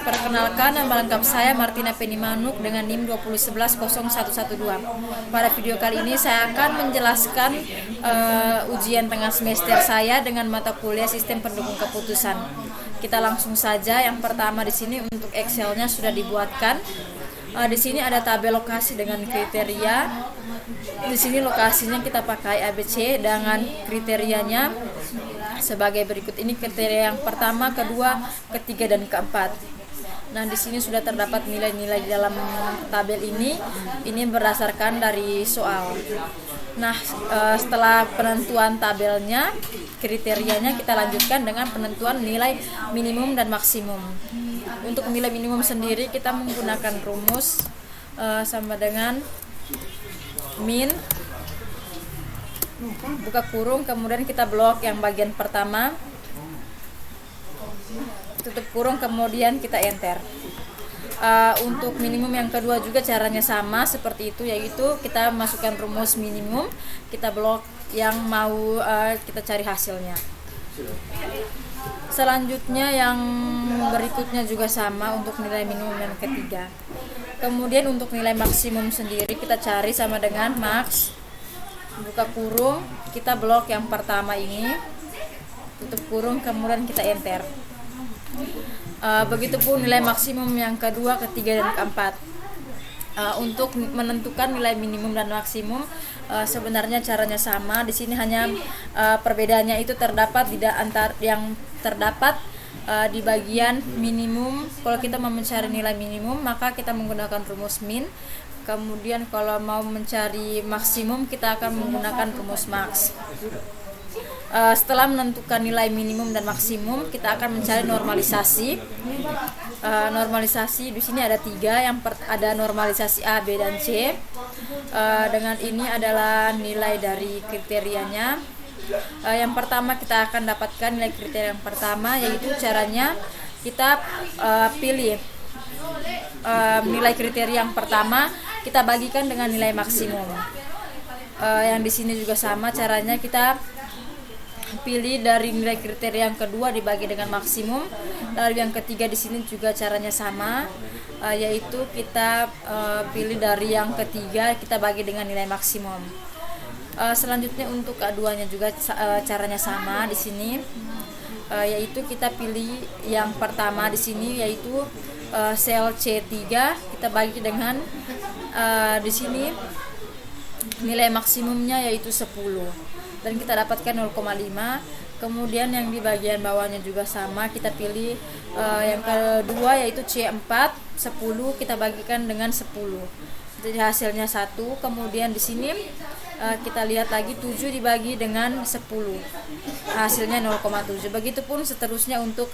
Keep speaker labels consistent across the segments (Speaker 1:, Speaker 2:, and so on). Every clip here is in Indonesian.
Speaker 1: Perkenalkan, nama lengkap saya Martina Penimanuk dengan NIM 2011012. Pada video kali ini saya akan menjelaskan ujian tengah semester saya dengan mata kuliah Sistem Pendukung Keputusan. Kita langsung saja. Yang pertama di sini untuk Excel-nya sudah dibuatkan. Di sini ada tabel lokasi dengan kriteria. Di sini lokasinya kita pakai ABC dengan kriterianya sebagai berikut. Ini kriteria yang pertama, kedua, ketiga, dan keempat. Nah, di sini sudah terdapat nilai-nilai di dalam tabel ini. Ini berdasarkan dari soal. Nah, setelah penentuan tabelnya, kriterianya kita lanjutkan dengan penentuan nilai minimum dan maksimum. Untuk nilai minimum sendiri kita menggunakan rumus sama dengan min buka kurung, kemudian kita blok yang bagian pertama, tutup kurung, kemudian kita enter. Untuk minimum yang kedua juga caranya sama seperti itu, yaitu kita masukkan rumus minimum, kita blok yang mau kita cari hasilnya. Selanjutnya yang berikutnya juga sama untuk nilai minimum yang ketiga. Kemudian untuk nilai maksimum sendiri kita cari sama dengan max, buka kurung, kita blok yang pertama ini, tutup kurung, kemudian kita enter. Begitupun nilai maksimum yang kedua, ketiga, dan keempat. Untuk menentukan nilai minimum dan maksimum sebenarnya caranya sama. Di sini hanya perbedaannya itu terdapat di bagian minimum. Kalau kita mau mencari nilai minimum maka kita menggunakan rumus min. Kemudian kalau mau mencari maksimum kita akan menggunakan rumus max. Setelah menentukan nilai minimum dan maksimum, kita akan mencari normalisasi. Normalisasi di sini ada 3. Ada normalisasi A, B, dan C. Dengan ini adalah nilai dari kriterianya. Yang pertama kita akan dapatkan nilai kriteria yang pertama, yaitu caranya kita pilih nilai kriteria yang pertama kita bagikan dengan nilai maksimum. Yang di sini juga sama caranya, kita pilih dari nilai kriteria yang kedua dibagi dengan maksimum. Lalu yang ketiga di sini juga caranya sama, yaitu kita pilih dari yang ketiga kita bagi dengan nilai maksimum. Selanjutnya untuk keduanya juga caranya sama di sini, yaitu kita pilih yang pertama di sini, yaitu sel C3 kita bagi dengan di sini nilai maksimumnya yaitu 10 dan kita dapatkan 0,5. Kemudian yang di bagian bawahnya juga sama, kita pilih yang kedua yaitu C4 10 kita bagikan dengan 10. Jadi hasilnya 1. Kemudian di sini kita lihat lagi 7 dibagi dengan 10. Hasilnya 0,7. Begitupun seterusnya untuk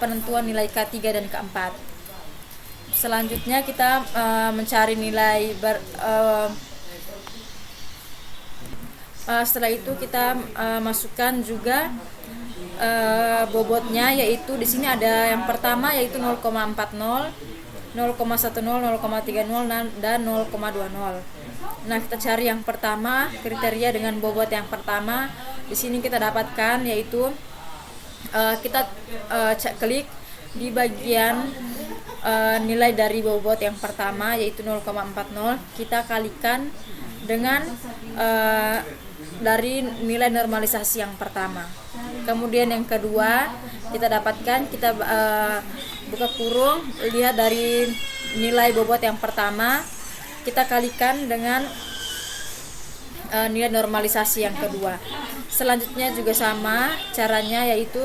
Speaker 1: penentuan nilai K3 dan K4. Selanjutnya kita mencari nilai setelah itu kita masukkan juga bobotnya, yaitu di sini ada yang pertama yaitu 0,40, 0,10, 0,30 dan 0,20. Nah, kita cari yang pertama, kriteria dengan bobot yang pertama. Di sini kita dapatkan yaitu kita klik di bagian nilai dari bobot yang pertama yaitu 0,40, kita kalikan dengan dari nilai normalisasi yang pertama. Kemudian yang kedua kita dapatkan, kita buka kurung, lihat dari nilai bobot yang pertama kita kalikan dengan nilai normalisasi yang kedua. Selanjutnya juga sama caranya, yaitu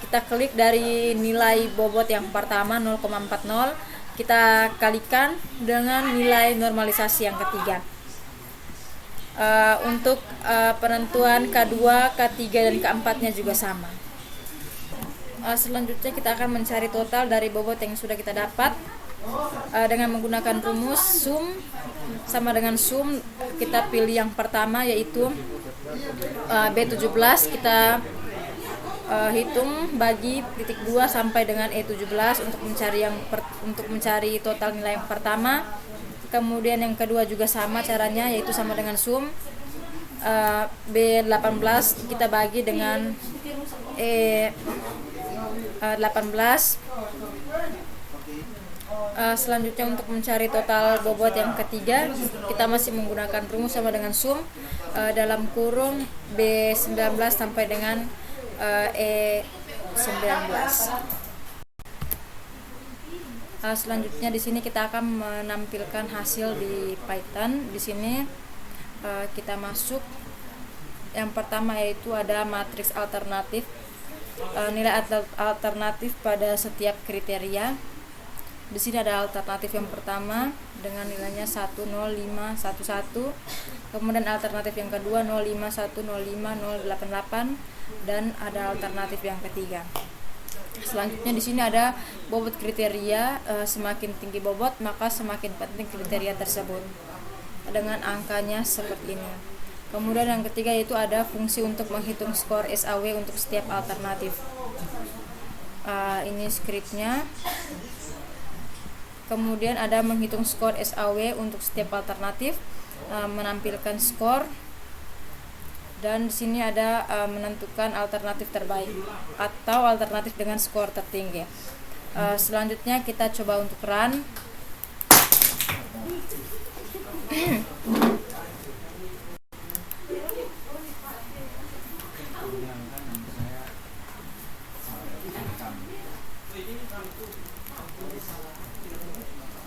Speaker 1: kita klik dari nilai bobot yang pertama 0,40, kita kalikan dengan nilai normalisasi yang ketiga. Untuk penentuan K2, K3, dan K4-nya juga sama. Selanjutnya kita akan mencari total dari bobot yang sudah kita dapat dengan menggunakan rumus sum. Sama dengan sum, kita pilih yang pertama yaitu B17, kita hitung bagi titik 2 sampai dengan E17 untuk mencari total nilai yang pertama. Kemudian yang kedua juga sama caranya, yaitu sama dengan sum. B18 kita bagi dengan E18. Selanjutnya untuk mencari total bobot yang ketiga, kita masih menggunakan rumus sama dengan sum dalam kurung B19 sampai dengan E19. Selanjutnya di sini kita akan menampilkan hasil di Python. Di sini kita masuk yang pertama, yaitu ada matriks alternatif, nilai alternatif pada setiap kriteria. Di sini ada alternatif yang pertama dengan nilainya 1, 0, 5, 1, 1. Kemudian alternatif yang kedua 0, 5, 1, 0, 5, 0, 8, 8, dan ada alternatif yang ketiga. Selanjutnya di sini ada bobot kriteria, semakin tinggi bobot maka semakin penting kriteria tersebut dengan angkanya seperti ini. Kemudian yang ketiga yaitu ada fungsi untuk menghitung skor SAW untuk setiap alternatif. Ini skripnya. Kemudian ada menghitung skor SAW untuk setiap alternatif, menampilkan skor. Dan di sini ada menentukan alternatif terbaik atau alternatif dengan skor tertinggi. Selanjutnya kita coba untuk run.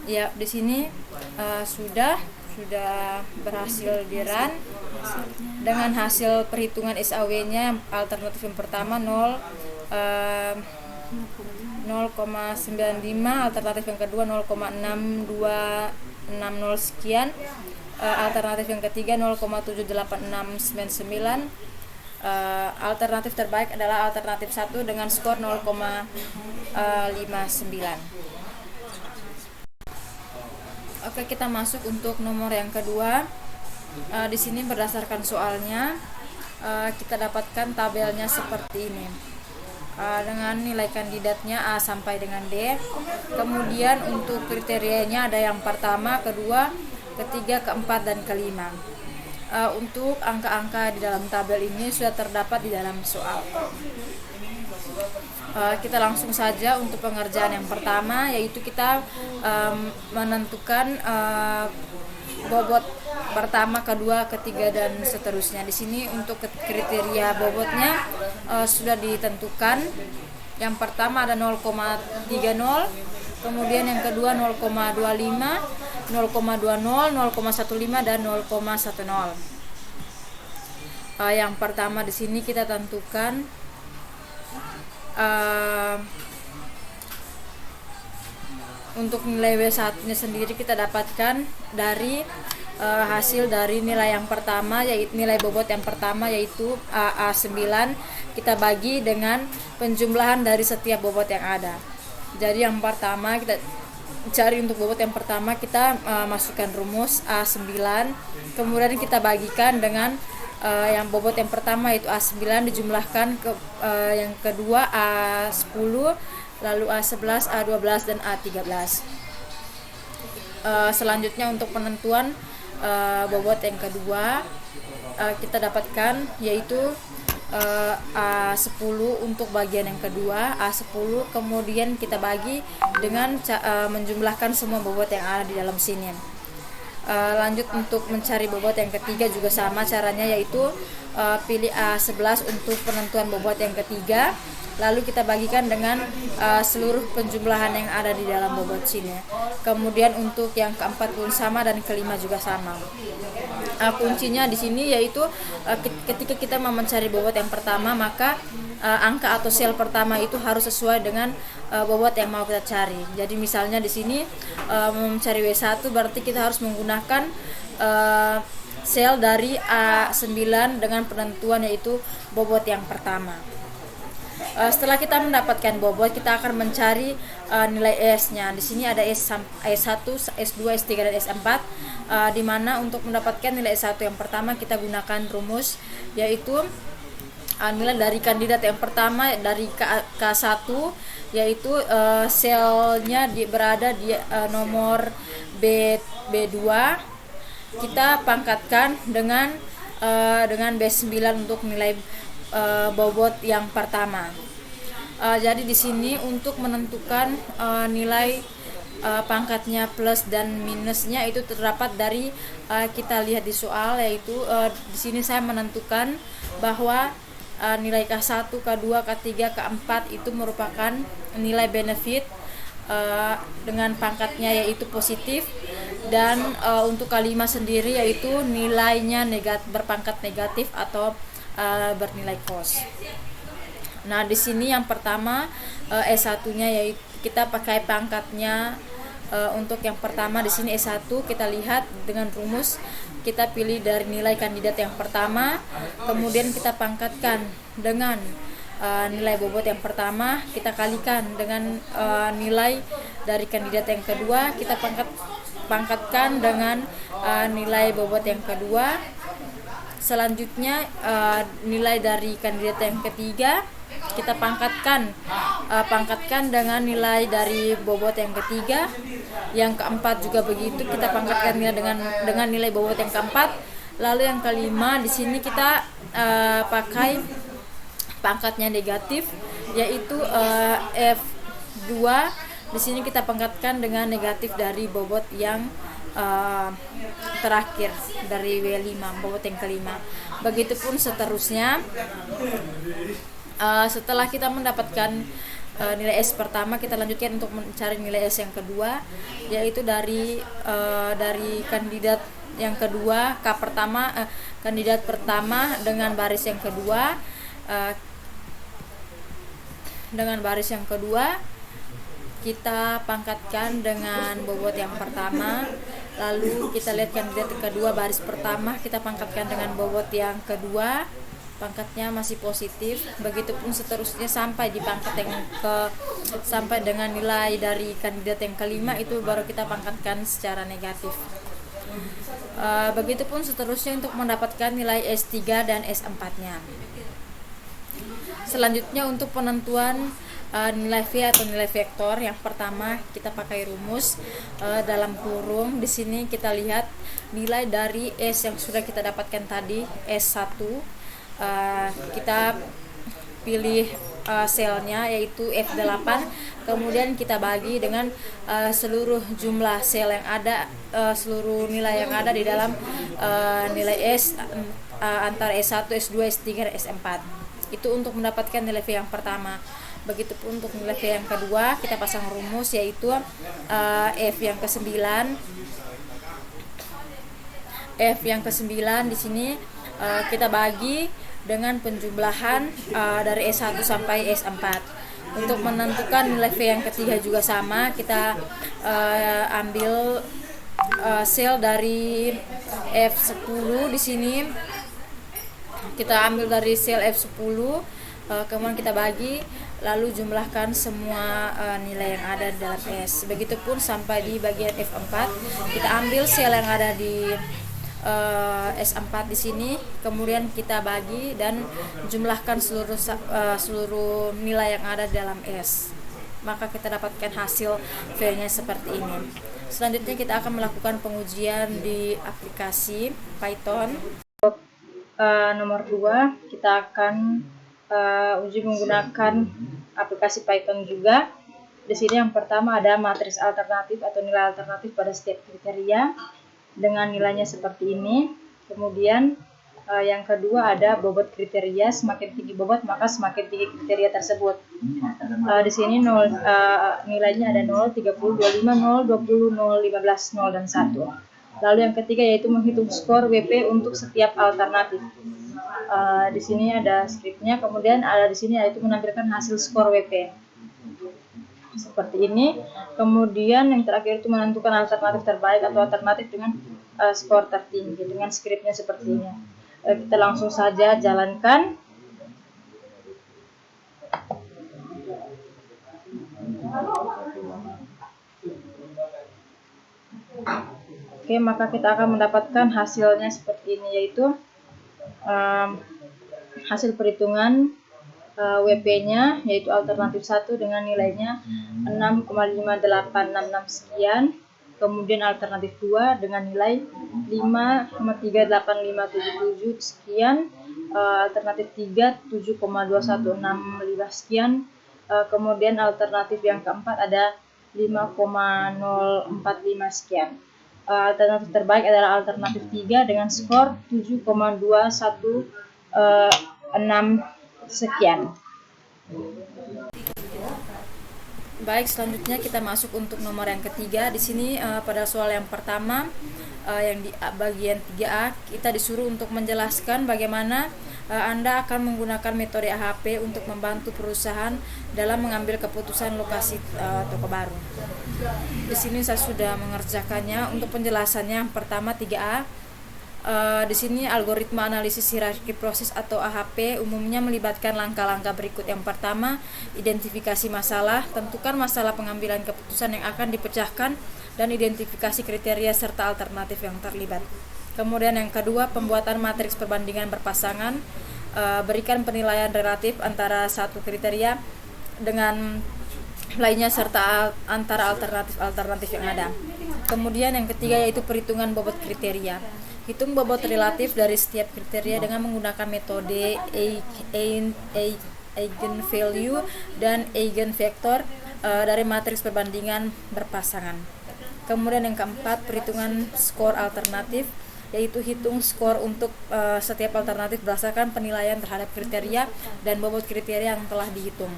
Speaker 1: Ya, di sini sudah berhasil di run dengan hasil perhitungan SAW-nya. Alternatif yang pertama 0,95, alternatif yang kedua 0,6260 sekian, alternatif yang ketiga 0,78699. Alternatif terbaik adalah alternatif 1 dengan skor 0,59. Oke, kita masuk untuk nomor yang kedua. Di sini berdasarkan soalnya kita dapatkan tabelnya seperti ini, dengan nilai kandidatnya A sampai dengan D. Kemudian untuk kriterianya ada yang pertama, kedua, ketiga, keempat, dan kelima. Untuk angka-angka di dalam tabel ini sudah terdapat di dalam soal. Kita langsung saja untuk pengerjaan yang pertama, yaitu kita menentukan bobot pertama, kedua, ketiga, dan seterusnya. Di sini untuk kriteria bobotnya sudah ditentukan. Yang pertama ada 0,30, kemudian yang kedua 0,25, 0,20, 0,15, dan 0,10. Yang pertama di sini kita tentukan untuk nilai W1-nya sendiri kita dapatkan dari hasil dari nilai yang pertama, yaitu nilai bobot yang pertama, yaitu A9, kita bagi dengan penjumlahan dari setiap bobot yang ada. Jadi yang pertama kita cari untuk bobot yang pertama, kita masukkan rumus A9, kemudian kita bagikan dengan yang bobot yang pertama yaitu A9 dijumlahkan ke yang kedua A10, lalu A11, A12, dan A13. Selanjutnya untuk penentuan bobot yang kedua kita dapatkan yaitu A10 untuk bagian yang kedua, A10, kemudian kita bagi dengan menjumlahkan semua bobot yang ada di dalam sini. Lanjut untuk mencari bobot yang ketiga juga sama caranya, yaitu pilih A11 untuk penentuan bobot yang ketiga, lalu kita bagikan dengan seluruh penjumlahan yang ada di dalam bobot sini. Kemudian untuk yang keempat pun sama dan kelima juga sama. Kuncinya di sini yaitu ketika kita mau mencari bobot yang pertama, maka angka atau sel pertama itu harus sesuai dengan bobot yang mau kita cari. Jadi misalnya di sini mencari W1 berarti kita harus menggunakan sel dari A9 dengan penentuan yaitu bobot yang pertama. Setelah kita mendapatkan bobot, kita akan mencari nilai S-nya. Di sini ada S1, S2, S3, dan S4. Di mana untuk mendapatkan nilai S1 yang pertama kita gunakan rumus yaitu nilai dari kandidat yang pertama dari K1, yaitu selnya berada di nomor B2. Kita pangkatkan dengan B9 untuk nilai bobot yang pertama. Jadi di sini untuk menentukan nilai pangkatnya plus dan minusnya itu terdapat dari kita lihat di soal, yaitu di sini saya menentukan bahwa nilai K1, K2, K3, K4 itu merupakan nilai benefit dengan pangkatnya yaitu positif, dan untuk K5 sendiri yaitu nilainya berpangkat negatif atau bernilai kos. Nah, di sini yang pertama S1-nya yaitu kita pakai pangkatnya. Untuk yang pertama di sini S1 kita lihat dengan rumus, kita pilih dari nilai kandidat yang pertama, kemudian kita pangkatkan dengan nilai bobot yang pertama, kita kalikan dengan nilai dari kandidat yang kedua, kita pangkatkan dengan nilai bobot yang kedua. Selanjutnya nilai dari kandidat yang ketiga kita pangkatkan dengan nilai dari bobot yang ketiga. Yang keempat juga begitu, kita pangkatkan dengan nilai bobot yang keempat. Lalu yang kelima di sini kita pakai pangkatnya negatif, yaitu F2. Di sini kita pangkatkan dengan negatif dari bobot yang terakhir, dari W5, bobot yang kelima. Begitupun seterusnya. Setelah kita mendapatkan nilai S pertama, kita lanjutkan untuk mencari nilai S yang kedua, yaitu dari kandidat yang kedua, kandidat pertama dengan baris yang kedua. Dengan baris yang kedua kita pangkatkan dengan bobot yang pertama. Lalu kita lihat kandidat kedua baris pertama, kita pangkatkan dengan bobot yang kedua, pangkatnya masih positif. Begitupun seterusnya sampai di pangkat sampai dengan nilai dari kandidat yang kelima, itu baru kita pangkatkan secara negatif. Begitupun seterusnya untuk mendapatkan nilai S3 dan S4-nya. Selanjutnya untuk penentuan nilai V atau nilai vektor, yang pertama kita pakai rumus dalam kurung. Di sini kita lihat nilai dari S yang sudah kita dapatkan tadi, S1. Kita pilih selnya yaitu F8, kemudian kita bagi dengan seluruh jumlah sel yang ada, seluruh nilai yang ada di dalam nilai S antara S1, S2, S3, dan S4. Itu untuk mendapatkan nilai V yang pertama. Begitupun untuk nilai V yang kedua, kita pasang rumus yaitu F yang ke-9. F yang ke-9 di sini kita bagi dengan penjumlahan dari S1 sampai S4. Untuk menentukan nilai V yang ketiga juga sama, kita ambil sel dari F10 di sini. Kita ambil dari sel F10, kemudian kita bagi, lalu jumlahkan semua nilai yang ada di dalam S. Begitupun sampai di bagian F4, kita ambil sel yang ada di S4 di sini, kemudian kita bagi dan jumlahkan seluruh nilai yang ada di dalam S. Maka kita dapatkan hasil V-nya seperti ini. Selanjutnya kita akan melakukan pengujian di aplikasi Python. Nomor 2 kita akan uji menggunakan aplikasi Python juga. Di sini yang pertama ada matriks alternatif atau nilai alternatif pada setiap kriteria dengan nilainya seperti ini. Kemudian yang kedua ada bobot kriteria, semakin tinggi bobot maka semakin tinggi kriteria tersebut. Di sini nilainya ada 0, 30, 25, 0, 20, 0, 15, 0, dan 1. Lalu yang ketiga yaitu menghitung skor WP untuk setiap alternatif. Di sini ada skripnya, kemudian ada di sini yaitu menampilkan hasil skor WP seperti ini. Kemudian yang terakhir itu menentukan alternatif terbaik atau alternatif dengan skor tertinggi dengan skripnya seperti ini. Kita langsung saja jalankan. Oke, maka kita akan mendapatkan hasilnya seperti ini, yaitu hasil perhitungan WP-nya yaitu alternatif 1 dengan nilainya 6,5866 sekian. Kemudian alternatif 2 dengan nilai 5,38577 sekian. Alternatif 3 7,2165 sekian. Kemudian alternatif yang keempat ada 5,045 sekian. Alternatif terbaik adalah alternatif 3 dengan skor 7,216 sekian. Baik, selanjutnya kita masuk untuk nomor yang ketiga. Di sini pada soal yang pertama yang di bagian 3A kita disuruh untuk menjelaskan bagaimana Anda akan menggunakan metode AHP untuk membantu perusahaan dalam mengambil keputusan lokasi toko baru. Di sini saya sudah mengerjakannya. Untuk penjelasannya yang pertama 3A. Di sini algoritma analisis hierarki proses atau AHP umumnya melibatkan langkah-langkah berikut. Yang pertama, identifikasi masalah, tentukan masalah pengambilan keputusan yang akan dipecahkan dan identifikasi kriteria serta alternatif yang terlibat. Kemudian yang kedua, pembuatan matriks perbandingan berpasangan, berikan penilaian relatif antara satu kriteria dengan lainnya serta antara alternatif yang ada. Kemudian yang ketiga yaitu perhitungan bobot kriteria. Hitung bobot relatif dari setiap kriteria dengan menggunakan metode eigenvalue dan eigenvektor dari matriks perbandingan berpasangan. Kemudian yang keempat, perhitungan skor alternatif, yaitu hitung skor untuk setiap alternatif berdasarkan penilaian terhadap kriteria dan bobot kriteria yang telah dihitung.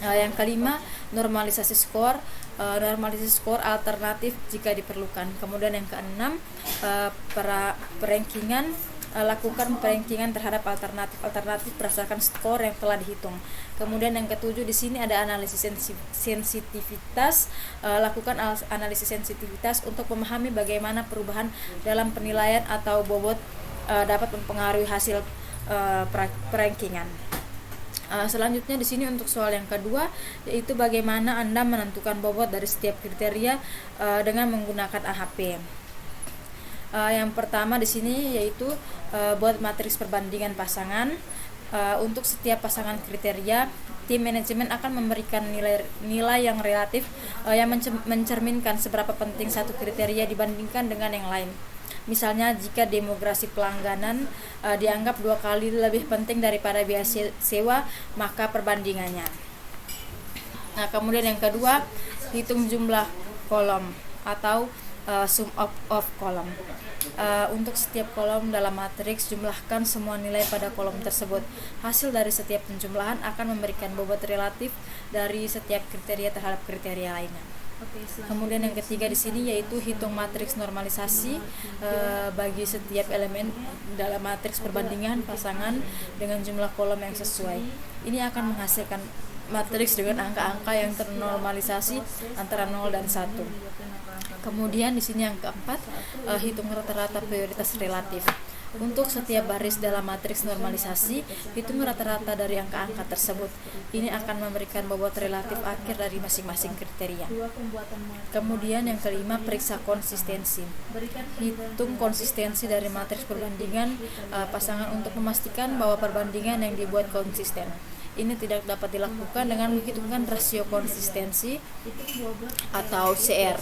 Speaker 1: Yang kelima, normalisasi skor, alternatif jika diperlukan. Kemudian yang keenam, perankingan, lakukan perankingan terhadap alternatif berdasarkan skor yang telah dihitung. Kemudian yang ketujuh, di sini ada analisis sensitivitas, lakukan analisis sensitivitas untuk memahami bagaimana perubahan dalam penilaian atau bobot dapat mempengaruhi hasil perankingan. Selanjutnya di sini untuk soal yang kedua yaitu bagaimana Anda menentukan bobot dari setiap kriteria dengan menggunakan AHP. Yang pertama di sini yaitu buat matriks perbandingan pasangan. Untuk setiap pasangan kriteria, tim manajemen akan memberikan nilai yang relatif yang mencerminkan seberapa penting satu kriteria dibandingkan dengan yang lain. Misalnya jika demografi pelangganan dianggap 2 kali lebih penting daripada biaya sewa, maka perbandingannya. Nah, kemudian yang kedua, hitung jumlah kolom atau sum of kolom. Untuk setiap kolom dalam matriks, jumlahkan semua nilai pada kolom tersebut. Hasil dari setiap penjumlahan akan memberikan bobot relatif dari setiap kriteria terhadap kriteria lainnya. Kemudian yang ketiga di sini yaitu hitung matriks normalisasi bagi setiap elemen dalam matriks perbandingan pasangan dengan jumlah kolom yang sesuai. Ini akan menghasilkan matriks dengan angka-angka yang ternormalisasi antara 0 dan 1. Kemudian di sini yang keempat, hitung rata-rata prioritas relatif. Untuk setiap baris dalam matriks normalisasi, hitung rata-rata dari angka-angka tersebut. Ini akan memberikan bobot relatif akhir dari masing-masing kriteria. Kemudian yang kelima, periksa konsistensi. Hitung konsistensi dari matriks perbandingan pasangan untuk memastikan bahwa perbandingan yang dibuat konsisten. Ini tidak dapat dilakukan dengan menghitungkan rasio konsistensi atau CR.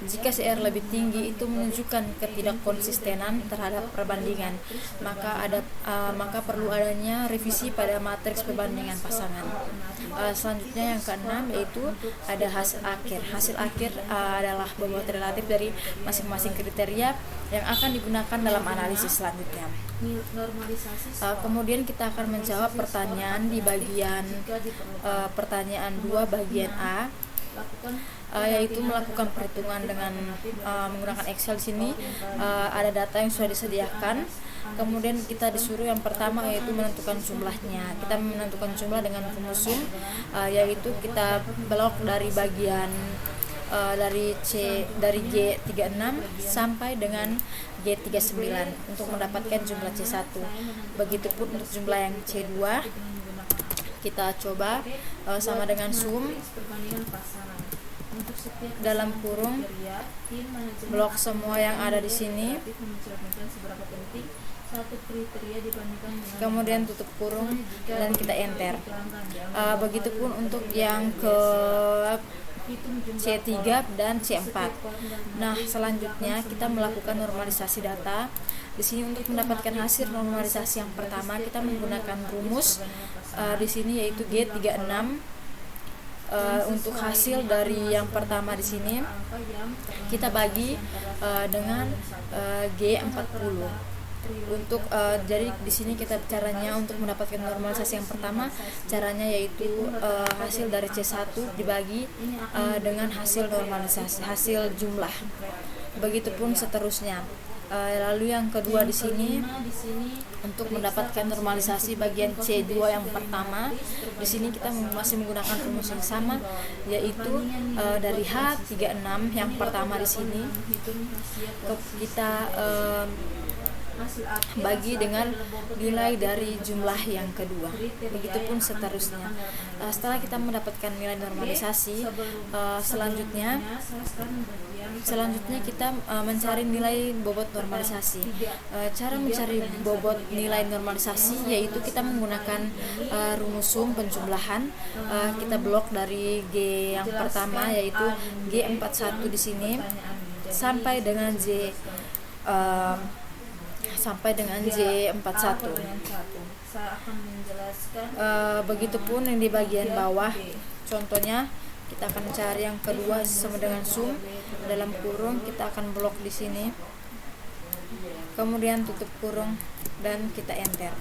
Speaker 1: Jika CR lebih tinggi, itu menunjukkan ketidakkonsistenan terhadap perbandingan. Maka perlu adanya revisi pada matriks perbandingan pasangan. Selanjutnya yang keenam yaitu ada hasil akhir. Hasil akhir adalah bobot relatif dari masing-masing kriteria yang akan digunakan dalam analisis selanjutnya. Kemudian kita akan menjawab pertanyaan di bagian pertanyaan 2 bagian A, yaitu melakukan perhitungan dengan menggunakan Excel. Di sini ada data yang sudah disediakan. Kemudian kita disuruh yang pertama yaitu menentukan jumlahnya. Kita menentukan jumlah dengan rumus sum, yaitu kita blok dari bagian dari G36 sampai dengan G39 untuk mendapatkan jumlah C1. Begitupun untuk jumlah yang C2, kita coba sama dengan sum dalam kurung blok semua yang ada di sini, kemudian tutup kurung dan kita enter. Begitupun untuk yang ke C3 dan C4. Nah, selanjutnya kita melakukan normalisasi data. Di sini untuk mendapatkan hasil normalisasi yang pertama kita menggunakan rumus di sini yaitu G36 untuk hasil dari yang pertama di sini kita bagi dengan G40. Untuk jadi di sini kita caranya untuk mendapatkan normalisasi yang pertama, caranya yaitu hasil dari C1 dibagi dengan hasil normalisasi, hasil jumlah. Begitupun seterusnya. Lalu yang kedua di sini untuk mendapatkan normalisasi bagian C2 yang pertama, di sini kita masih menggunakan rumus yang sama, yaitu dari H36 yang pertama di sini kita bagi dengan nilai dari jumlah yang kedua. Begitupun seterusnya. Setelah kita mendapatkan nilai normalisasi, selanjutnya kita mencari nilai bobot normalisasi. Cara mencari bobot nilai normalisasi yaitu kita menggunakan rumus sum penjumlahan. Kita blok dari G yang pertama yaitu G41 di sini sampai dengan J41. Begitupun yang di bagian bawah, contohnya kita akan cari yang kedua sama dengan sum dalam kurung, kita akan blok di sini, kemudian tutup kurung dan kita enter.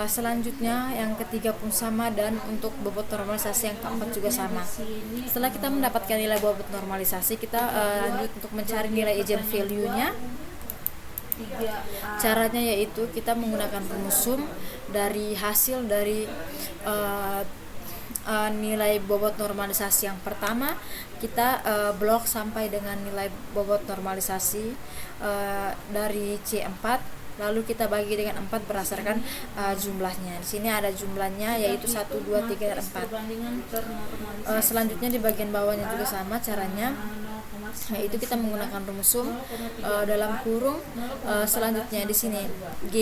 Speaker 1: Selanjutnya yang ketiga pun sama, dan untuk bobot normalisasi yang keempat juga sama. Setelah kita mendapatkan nilai bobot normalisasi, kita lanjut untuk mencari nilai eigenvalue-nya. Caranya yaitu kita menggunakan rumus sum dari hasil dari nilai bobot normalisasi yang pertama, kita blok sampai dengan nilai bobot normalisasi dari C4, lalu kita bagi dengan 4 berdasarkan jumlahnya. Di sini ada jumlahnya yaitu 1, 2, 3, dan 4. Selanjutnya di bagian bawahnya juga sama caranya, yaitu kita menggunakan rumus sum dalam kurung. Selanjutnya di sini G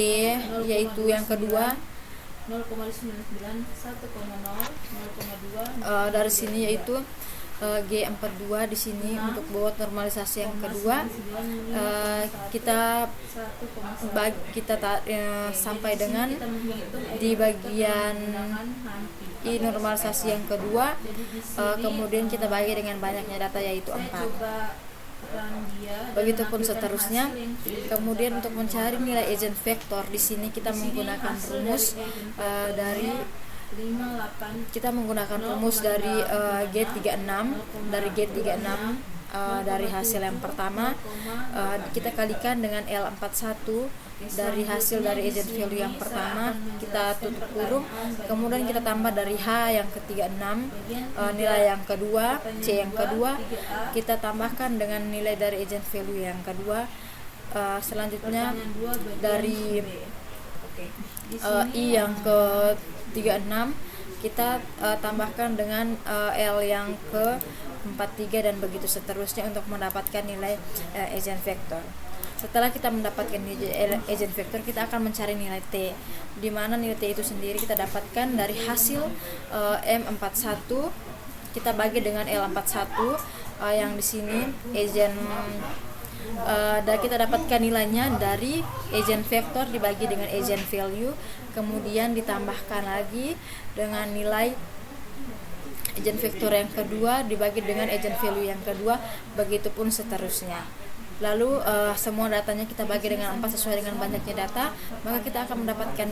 Speaker 1: yaitu yang kedua, 0,99 1,0 dari sini yaitu G42 di sini untuk bobot normalisasi yang kedua. Kita sampai dengan di bagian I normalisasi yang kedua, kemudian kita bagi dengan banyaknya data yaitu 4. Begitupun seterusnya. Kemudian untuk mencari nilai eigenvektor di sini kita menggunakan rumus dari G36 dari hasil yang pertama, kita kalikan dengan L41 dari hasil dari eigenvalue yang pertama, kita tutup kurung, kemudian kita tambah dari H yang ke-36 nilai yang kedua, C yang kedua, kita tambahkan dengan nilai dari eigenvalue yang kedua. Selanjutnya dari I yang ke-36 kita tambahkan dengan L yang ke-43 dan begitu seterusnya untuk mendapatkan nilai eigenvektor. Setelah kita mendapatkan eigenvektor, kita akan mencari nilai T, di mana nilai T itu sendiri kita dapatkan dari hasil M41, kita bagi dengan L41 yang di sini dan kita dapatkan nilainya dari eigenvektor dibagi dengan eigenvalue, kemudian ditambahkan lagi dengan nilai eigenvektor yang kedua dibagi dengan eigenvalue yang kedua, begitupun seterusnya. Lalu semua datanya kita bagi dengan 4 sesuai dengan banyaknya data, maka kita akan mendapatkan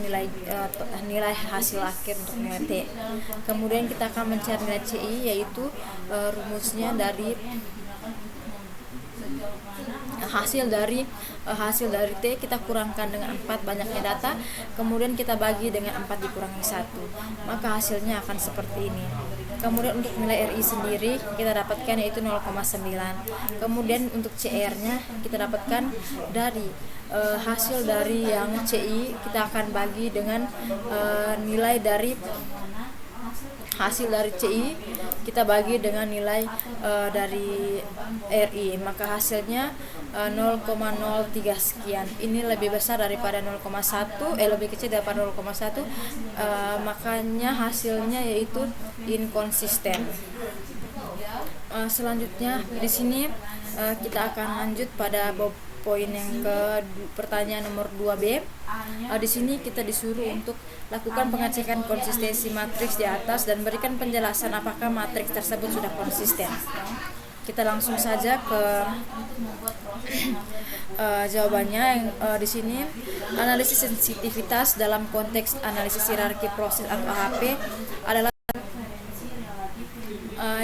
Speaker 1: nilai hasil akhir untuk nilai T. Kemudian kita akan mencari nilai CI, yaitu rumusnya dari hasil dari T kita kurangkan dengan 4 banyaknya data, kemudian kita bagi dengan 4 dikurangi 1, maka hasilnya akan seperti ini. Kemudian untuk nilai RI sendiri kita dapatkan yaitu 0,9. Kemudian untuk CR-nya kita dapatkan dari hasil dari yang CI, kita akan bagi dengan nilai dari hasil dari CI, kita bagi dengan nilai dari RI, maka hasilnya 0,03 sekian. Ini lebih besar daripada 0,1, lebih kecil daripada 0,1, makanya hasilnya yaitu inkonsisten. Selanjutnya di sini kita akan lanjut pada poin yang ke pertanyaan nomor 2B. Di sini kita disuruh untuk lakukan pengecekan konsistensi matriks di atas dan berikan penjelasan apakah matriks tersebut sudah konsisten. Kita langsung saja ke jawabannya. Yang di sini analisis sensitivitas dalam konteks analisis hierarki proses atau AHP adalah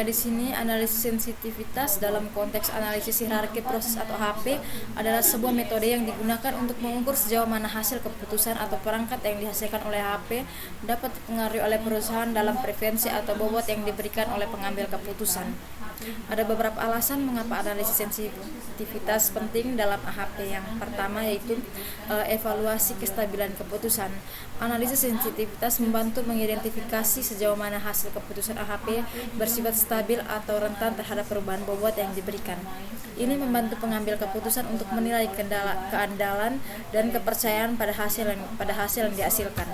Speaker 1: di sini analisis sensitivitas dalam konteks analisis hierarki proses atau HP adalah sebuah metode yang digunakan untuk mengukur sejauh mana hasil keputusan atau perangkat yang dihasilkan oleh HP dapat dipengaruhi oleh perusahaan dalam preferensi atau bobot yang diberikan oleh pengambil keputusan. Ada beberapa alasan mengapa analisis sensitivitas penting dalam AHP. Yang pertama yaitu evaluasi kestabilan keputusan. Analisis sensitivitas membantu mengidentifikasi sejauh mana hasil keputusan AHP bersifat stabil atau rentan terhadap perubahan bobot yang diberikan. Ini membantu pengambil keputusan untuk menilai keandalan dan kepercayaan pada hasil yang dihasilkan.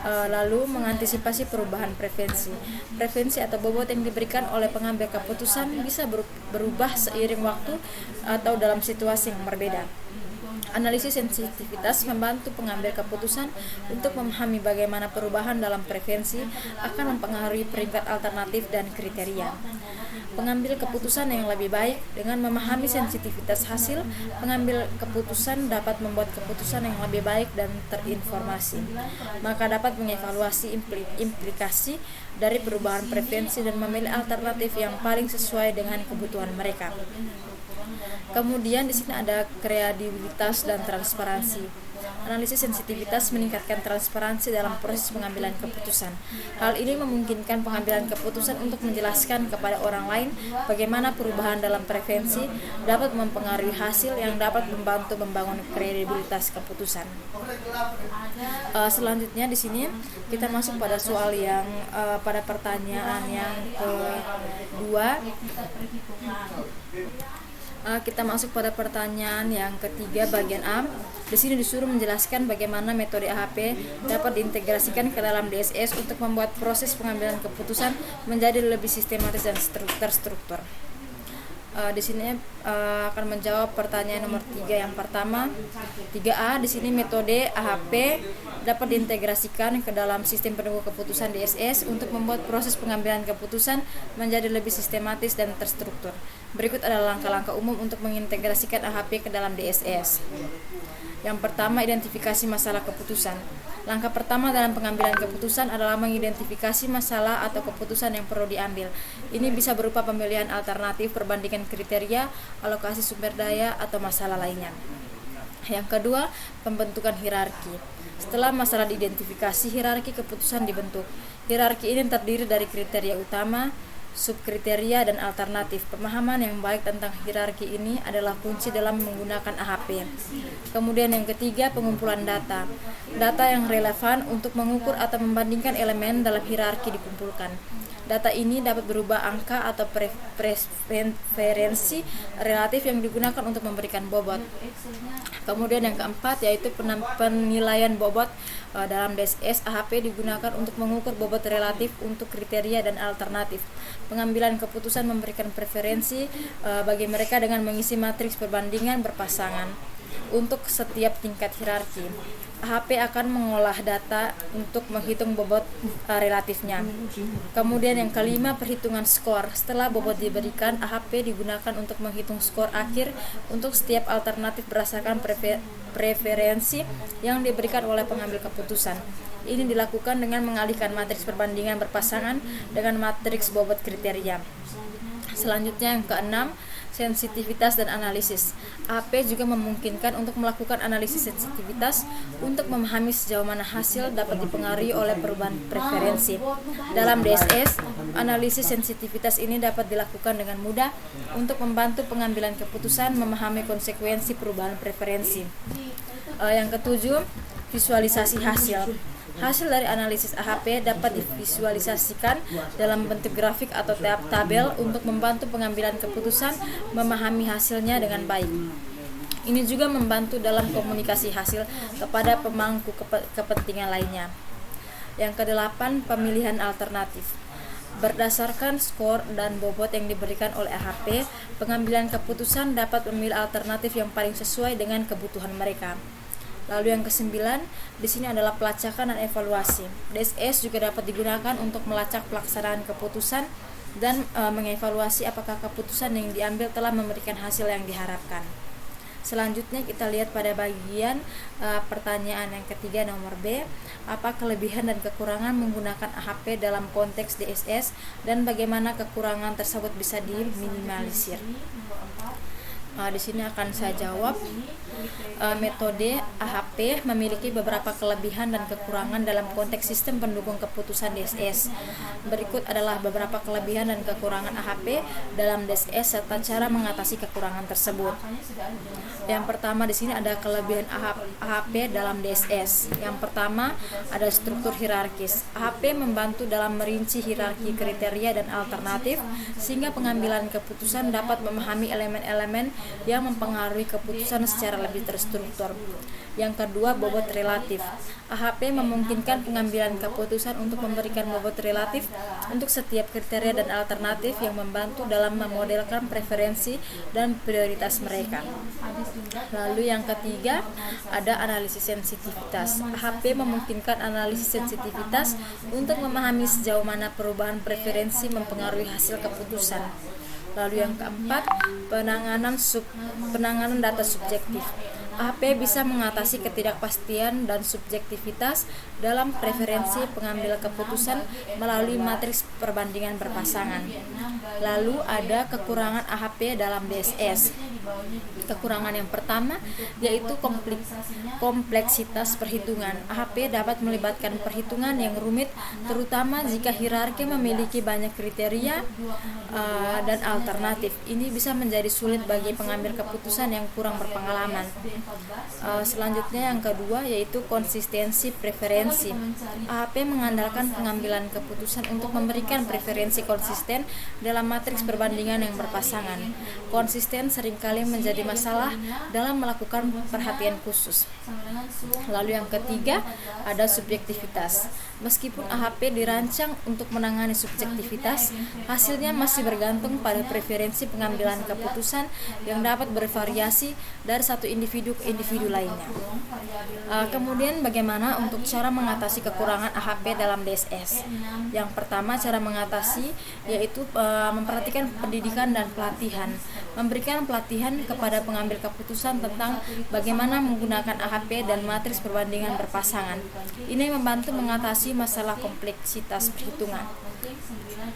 Speaker 1: Lalu mengantisipasi perubahan preferensi atau bobot yang diberikan oleh pengambil keputusan bisa berubah seiring waktu atau dalam situasi yang berbeda. Analisis sensitivitas membantu pengambil keputusan untuk memahami bagaimana perubahan dalam preferensi akan mempengaruhi peringkat alternatif dan kriteria. Pengambil keputusan yang lebih baik dengan memahami sensitivitas hasil, pengambil keputusan dapat membuat keputusan yang lebih baik dan terinformasi. Maka dapat mengevaluasi implikasi dari perubahan preferensi dan memilih alternatif yang paling sesuai dengan kebutuhan mereka. Kemudian di sini ada kredibilitas dan transparansi. Analisis sensitivitas meningkatkan transparansi dalam proses pengambilan keputusan. Hal ini memungkinkan pengambilan keputusan untuk menjelaskan kepada orang lain bagaimana perubahan dalam preferensi dapat mempengaruhi hasil yang dapat membantu membangun kredibilitas keputusan. Selanjutnya di sini kita masuk pada soal yang pada pertanyaan yang kedua. Kita masuk pada pertanyaan yang ketiga bagian A. Di sini disuruh menjelaskan bagaimana metode AHP dapat diintegrasikan ke dalam DSS untuk membuat proses pengambilan keputusan menjadi lebih sistematis dan terstruktur. Di sini akan menjawab pertanyaan nomor 3 yang pertama. 3A, di sini metode AHP dapat diintegrasikan ke dalam sistem penunggu keputusan DSS untuk membuat proses pengambilan keputusan menjadi lebih sistematis dan terstruktur. Berikut adalah langkah-langkah umum untuk mengintegrasikan AHP ke dalam DSS. Yang pertama, identifikasi masalah keputusan. Langkah pertama dalam pengambilan keputusan adalah mengidentifikasi masalah atau keputusan yang perlu diambil. Ini bisa berupa pemilihan alternatif, perbandingan kriteria, alokasi sumber daya, atau masalah lainnya. Yang kedua, pembentukan hierarki. Setelah masalah diidentifikasi, hierarki keputusan dibentuk. Hierarki ini terdiri dari kriteria utama, subkriteria, dan alternatif. Pemahaman yang baik tentang hierarki ini adalah kunci dalam menggunakan AHP. Kemudian yang ketiga, pengumpulan data. Data yang relevan untuk mengukur atau membandingkan elemen dalam hierarki dikumpulkan. Data ini dapat berubah angka atau preferensi relatif yang digunakan untuk memberikan bobot. Kemudian yang keempat yaitu penilaian bobot. Dalam DSS, AHP digunakan untuk mengukur bobot relatif untuk kriteria dan alternatif. Pengambilan keputusan memberikan preferensi bagi mereka dengan mengisi matriks perbandingan berpasangan untuk setiap tingkat hierarki. AHP akan mengolah data untuk menghitung bobot relatifnya. Kemudian yang kelima, perhitungan skor. Setelah bobot diberikan, AHP digunakan untuk menghitung skor akhir untuk setiap alternatif berdasarkan preferensi yang diberikan oleh pengambil keputusan. Ini dilakukan dengan mengalihkan matriks perbandingan berpasangan dengan matriks bobot kriteria. Selanjutnya yang keenam, sensitivitas dan analisis. AHP juga memungkinkan untuk melakukan analisis sensitivitas untuk memahami sejauh mana hasil dapat dipengaruhi oleh perubahan preferensi. Dalam DSS, analisis sensitivitas ini dapat dilakukan dengan mudah untuk membantu pengambilan keputusan memahami konsekuensi perubahan preferensi. Yang ketujuh, visualisasi hasil. Hasil dari analisis AHP dapat divisualisasikan dalam bentuk grafik atau tabel untuk membantu pengambilan keputusan memahami hasilnya dengan baik. Ini juga membantu dalam komunikasi hasil kepada pemangku kepentingan lainnya. Yang kedelapan, pemilihan alternatif. Berdasarkan skor dan bobot yang diberikan oleh AHP, pengambilan keputusan dapat memilih alternatif yang paling sesuai dengan kebutuhan mereka. Lalu yang kesembilan, di sini adalah pelacakan dan evaluasi. DSS juga dapat digunakan untuk melacak pelaksanaan keputusan dan mengevaluasi apakah keputusan yang diambil telah memberikan hasil yang diharapkan. Selanjutnya kita lihat pada bagian pertanyaan yang ketiga nomor B, apa kelebihan dan kekurangan menggunakan AHP dalam konteks DSS dan bagaimana kekurangan tersebut bisa diminimalisir. Di sini akan saya jawab. Metode AHP memiliki beberapa kelebihan dan kekurangan dalam konteks sistem pendukung keputusan DSS. Berikut adalah beberapa kelebihan dan kekurangan AHP dalam DSS serta cara mengatasi kekurangan tersebut. Yang pertama di sini ada kelebihan AHP dalam DSS. Yang pertama ada struktur hierarkis. AHP membantu dalam merinci hierarki kriteria dan alternatif sehingga pengambilan keputusan dapat memahami elemen-elemen yang mempengaruhi keputusan secara lebih terstruktur. Yang kedua, bobot relatif. AHP memungkinkan pengambilan keputusan untuk memberikan bobot relatif untuk setiap kriteria dan alternatif yang membantu dalam memodelkan preferensi dan prioritas mereka. Lalu yang ketiga, ada analisis sensitivitas. AHP memungkinkan analisis sensitivitas untuk memahami sejauh mana perubahan preferensi mempengaruhi hasil keputusan. Lalu yang keempat, penanganan data subjektif. AHP bisa mengatasi ketidakpastian dan subjektivitas dalam preferensi pengambil keputusan melalui matriks perbandingan berpasangan. Lalu ada kekurangan AHP dalam DSS. Kekurangan yang pertama yaitu kompleksitas perhitungan. AHP dapat melibatkan perhitungan yang rumit, terutama jika hierarki memiliki banyak kriteria dan alternatif. Ini bisa menjadi sulit bagi pengambil keputusan yang kurang berpengalaman. Selanjutnya yang kedua yaitu konsistensi preferensi. AHP mengandalkan pengambilan keputusan untuk memberikan preferensi konsisten dalam matriks perbandingan yang berpasangan. Konsisten seringkali menjadi masalah dalam melakukan perhatian khusus. Lalu yang ketiga ada subjektivitas. Meskipun AHP dirancang untuk menangani subjektivitas, hasilnya masih bergantung pada preferensi pengambilan keputusan yang dapat bervariasi dari satu individu ke individu lainnya. Kemudian bagaimana untuk cara mengatasi kekurangan AHP dalam DSS? Yang pertama, cara mengatasi yaitu memperhatikan pendidikan dan pelatihan. Memberikan pelatihan kepada pengambil keputusan tentang bagaimana menggunakan AHP dan matriks perbandingan berpasangan. Ini membantu mengatasi masalah kompleksitas perhitungan.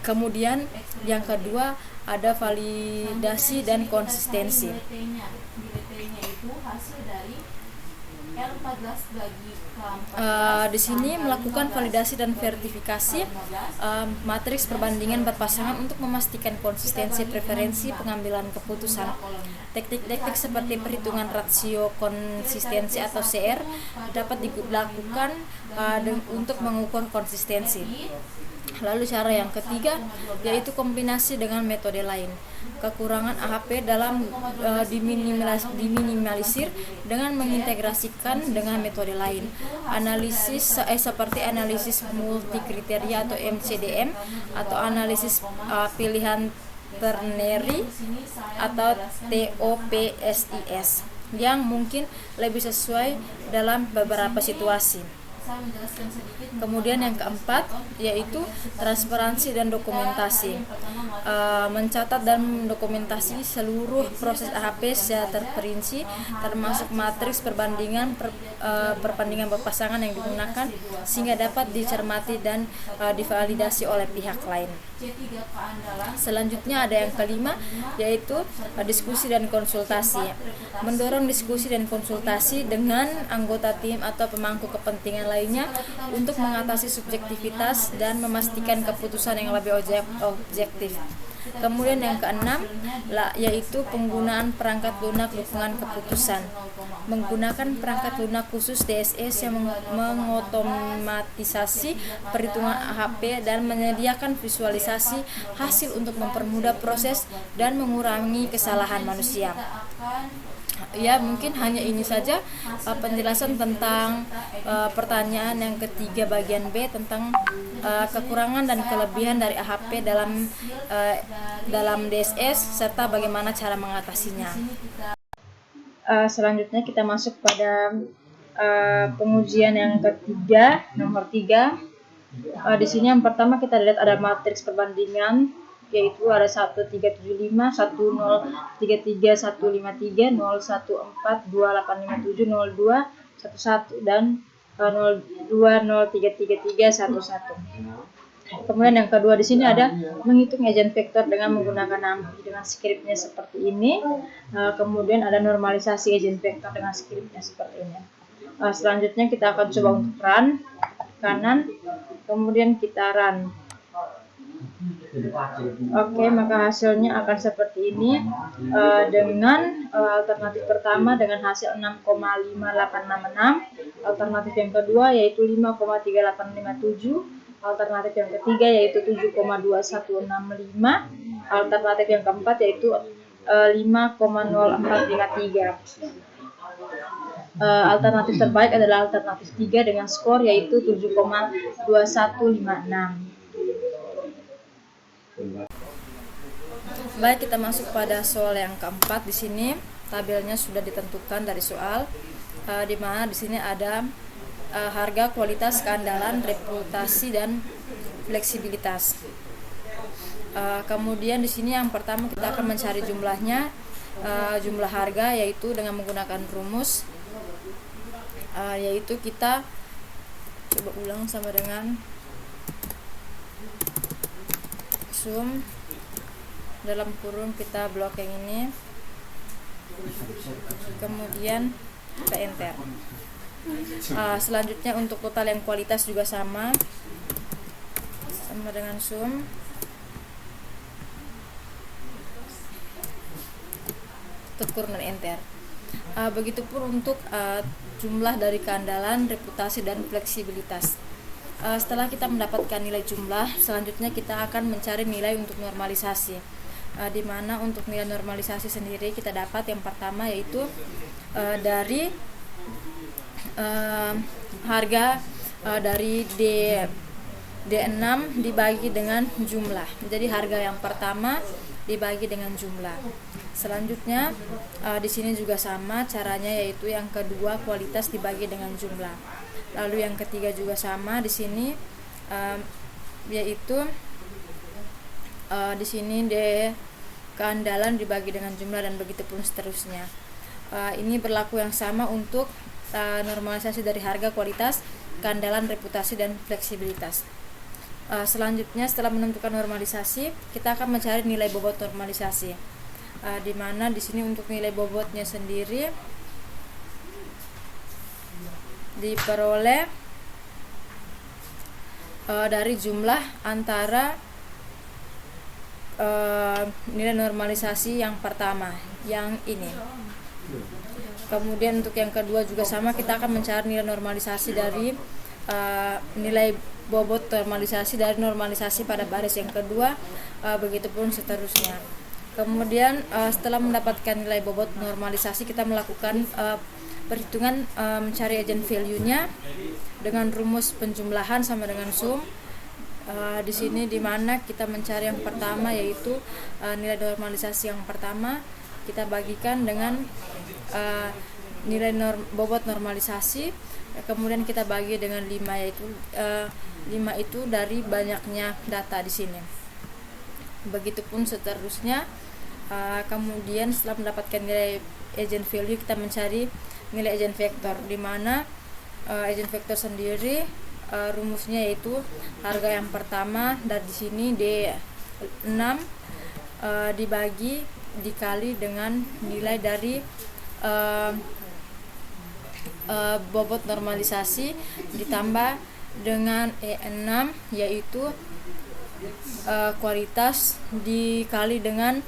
Speaker 1: Kemudian yang kedua ada validasi dan konsistensi. Di sini melakukan validasi dan verifikasi matriks perbandingan berpasangan untuk memastikan konsistensi preferensi pengambilan keputusan. Teknik-teknik seperti perhitungan rasio konsistensi atau CR dapat dilakukan untuk mengukur konsistensi. Lalu cara yang ketiga yaitu kombinasi dengan metode lain. Kekurangan AHP dalam diminimalisir dengan mengintegrasikan dengan metode lain. Analisis seperti analisis multikriteria atau MCDM atau analisis pilihan ternary atau TOPSIS yang mungkin lebih sesuai dalam beberapa situasi. Kemudian yang keempat yaitu transparansi dan dokumentasi. Mencatat dan mendokumentasi seluruh proses AHP secara terperinci, termasuk matriks perbandingan perbandingan berpasangan yang digunakan sehingga dapat dicermati dan divalidasi oleh pihak lain. Selanjutnya ada yang kelima yaitu diskusi dan konsultasi. Mendorong diskusi dan konsultasi dengan anggota tim atau pemangku kepentingan lainnya untuk mengatasi subjektivitas dan memastikan keputusan yang lebih objektif. Kemudian yang keenam yaitu penggunaan perangkat lunak dukungan keputusan. Menggunakan perangkat lunak khusus DSS yang mengotomatisasi perhitungan AHP dan menyediakan visualisasi hasil untuk mempermudah proses dan mengurangi kesalahan manusia. Ya, mungkin hanya ini saja penjelasan tentang pertanyaan yang ketiga bagian B tentang kekurangan dan kelebihan dari AHP dalam DSS serta bagaimana cara mengatasinya. Selanjutnya kita masuk pada pengujian yang ketiga, nomor 3. Di sini yang pertama kita lihat ada matriks perbandingan, yaitu ada 1375, 1033, 153, 014, 2857, 02, 11 dan 02033311. Kemudian yang kedua di sini ada menghitung agent vektor dengan menggunakan skripnya seperti ini. Kemudian ada normalisasi agent vektor dengan skripnya seperti ini. Selanjutnya kita akan coba untuk run kanan, kemudian kita run. Oke, maka hasilnya akan seperti ini, dengan alternatif pertama dengan hasil 6,5866, alternatif yang kedua yaitu 5,3857, alternatif yang ketiga yaitu 7,2165, alternatif yang keempat yaitu 5,0453. Alternatif terbaik adalah alternatif 3 dengan skor yaitu 7,2156. Baik, kita masuk pada soal yang keempat. Di sini tabelnya sudah ditentukan dari soal, di mana di sini ada harga, kualitas, keandalan, reputasi, dan fleksibilitas. Kemudian di sini yang pertama kita akan mencari jumlahnya, jumlah harga yaitu dengan menggunakan rumus, yaitu kita coba ulang sama dengan sum dalam kurung kita blok yang ini, kemudian kita enter. Selanjutnya untuk total yang kualitas juga sama dengan sum kurung dan enter. Begitupun untuk jumlah dari keandalan, reputasi, dan fleksibilitas. Setelah kita mendapatkan nilai jumlah, selanjutnya kita akan mencari nilai untuk normalisasi, di mana untuk nilai normalisasi sendiri kita dapat yang pertama yaitu dari harga dari D6 dibagi dengan jumlah. Jadi harga yang pertama dibagi dengan jumlah. Selanjutnya di sini juga sama caranya, yaitu yang kedua kualitas dibagi dengan jumlah. Lalu yang ketiga juga sama di sini, yaitu di sini keandalan dibagi dengan jumlah, dan begitu pun seterusnya. Ini berlaku yang sama untuk normalisasi dari harga, kualitas, keandalan, reputasi, dan fleksibilitas. Selanjutnya setelah menentukan normalisasi, kita akan mencari nilai bobot normalisasi, di mana di sini untuk nilai bobotnya sendiri diperoleh dari jumlah antara nilai normalisasi yang pertama yang ini. Kemudian untuk yang kedua juga sama, kita akan mencari nilai normalisasi dari nilai bobot normalisasi dari normalisasi pada baris yang kedua, begitupun seterusnya. Kemudian setelah mendapatkan nilai bobot normalisasi, kita melakukan perhitungan mencari agent value-nya dengan rumus penjumlahan sama dengan sum. Di sini di mana kita mencari yang pertama yaitu nilai normalisasi yang pertama kita bagikan dengan nilai bobot normalisasi, kemudian kita bagi dengan 5, yaitu 5 itu dari banyaknya data di sini. Begitupun seterusnya. Kemudian setelah mendapatkan nilai agent value, kita mencari nilai agent vektor, di mana agent vektor sendiri rumusnya yaitu harga yang pertama dari sini D6 dikali dengan nilai dari bobot normalisasi ditambah dengan E6 yaitu kualitas dikali dengan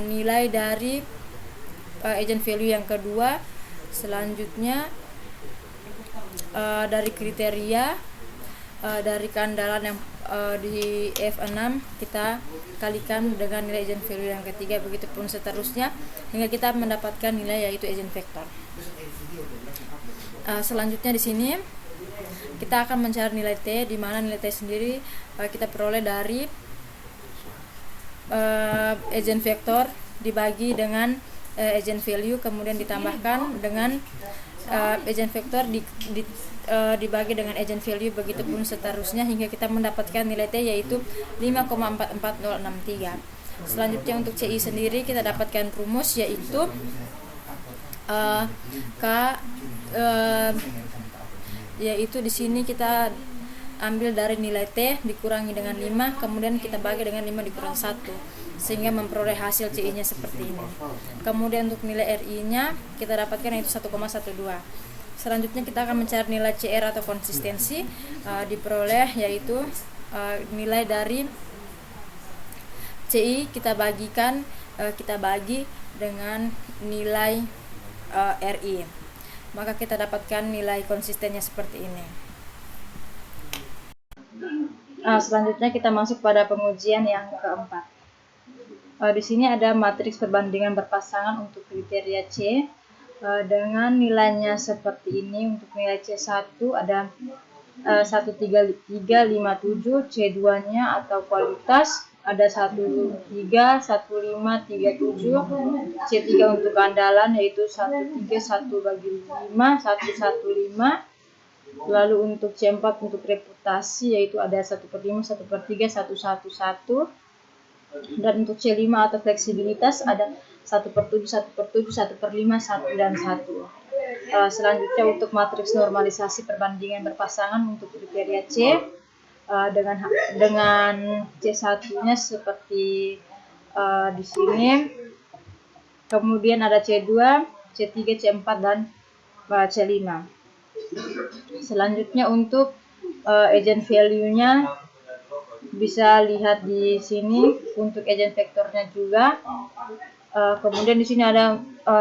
Speaker 1: nilai dari agent value yang kedua. Selanjutnya dari kriteria dari keandalan yang di F6 kita kalikan dengan nilai agent value yang ketiga, begitupun seterusnya hingga kita mendapatkan nilai yaitu agent vektor. Selanjutnya di sini kita akan mencari nilai T, di mana nilai T sendiri kita peroleh dari agent vektor dibagi dengan agent value, kemudian ditambahkan dengan agent vektor dibagi dengan agent value, begitupun seterusnya hingga kita mendapatkan nilai T yaitu 5,44063. Selanjutnya untuk CI sendiri kita dapatkan rumus yaitu yaitu di sini kita ambil dari nilai T dikurangi dengan 5, kemudian kita bagi dengan 5 dikurang 1 sehingga memperoleh hasil CI-nya seperti ini. Kemudian untuk nilai RI-nya kita dapatkan yaitu 1,12. Selanjutnya kita akan mencari nilai CR atau konsistensi, diperoleh yaitu nilai dari CI kita bagi dengan nilai RI, maka kita dapatkan nilai konsistennya seperti ini. Selanjutnya kita masuk pada pengujian yang keempat. Di sini ada matriks perbandingan berpasangan untuk kriteria C dengan nilainya seperti ini. Untuk nilai C1 ada 13357, C2-nya atau kualitas ada 131537, C3 untuk andalan yaitu 131/5, 115. Lalu untuk C4 untuk reputasi yaitu ada 1/5, 1/3, 111. Dan untuk C5 atau fleksibilitas ada 1/7, 1/7, 1/5, 1 dan 1. Selanjutnya untuk matriks normalisasi perbandingan berpasangan untuk kriteria C dengan C1-nya seperti di sini. Kemudian ada C2, C3, C4 dan C5. Selanjutnya untuk agent value-nya bisa lihat di sini untuk agent vektornya juga. Kemudian di sini ada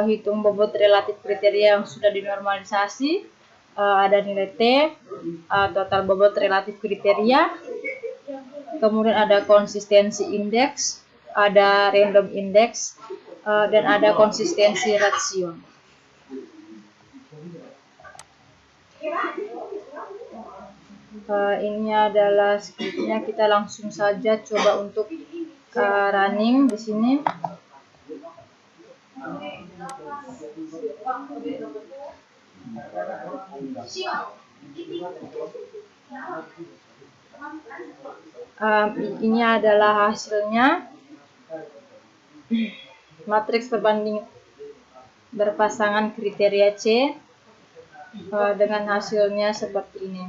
Speaker 1: hitung bobot relatif kriteria yang sudah dinormalisasi, ada nilai T, total bobot relatif kriteria, kemudian ada konsistensi indeks, ada random index, dan ada konsistensi rasio. Ini adalah skripnya, kita langsung saja coba untuk running di sini. Ini adalah hasilnya. Matriks perbandingan berpasangan kriteria C dengan hasilnya seperti ini.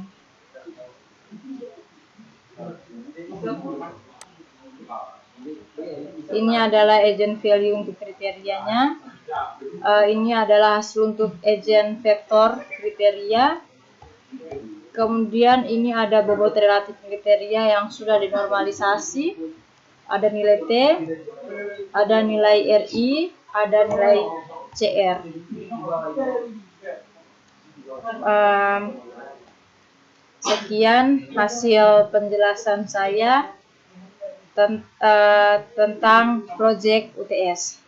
Speaker 1: Ini adalah agent value untuk kriterianya. Ini adalah hasil untuk agent vektor kriteria. Kemudian ini ada bobot relatif kriteria yang sudah dinormalisasi. Ada nilai T, ada nilai RI, ada nilai CR. Sekian hasil penjelasan saya tentang proyek UTS.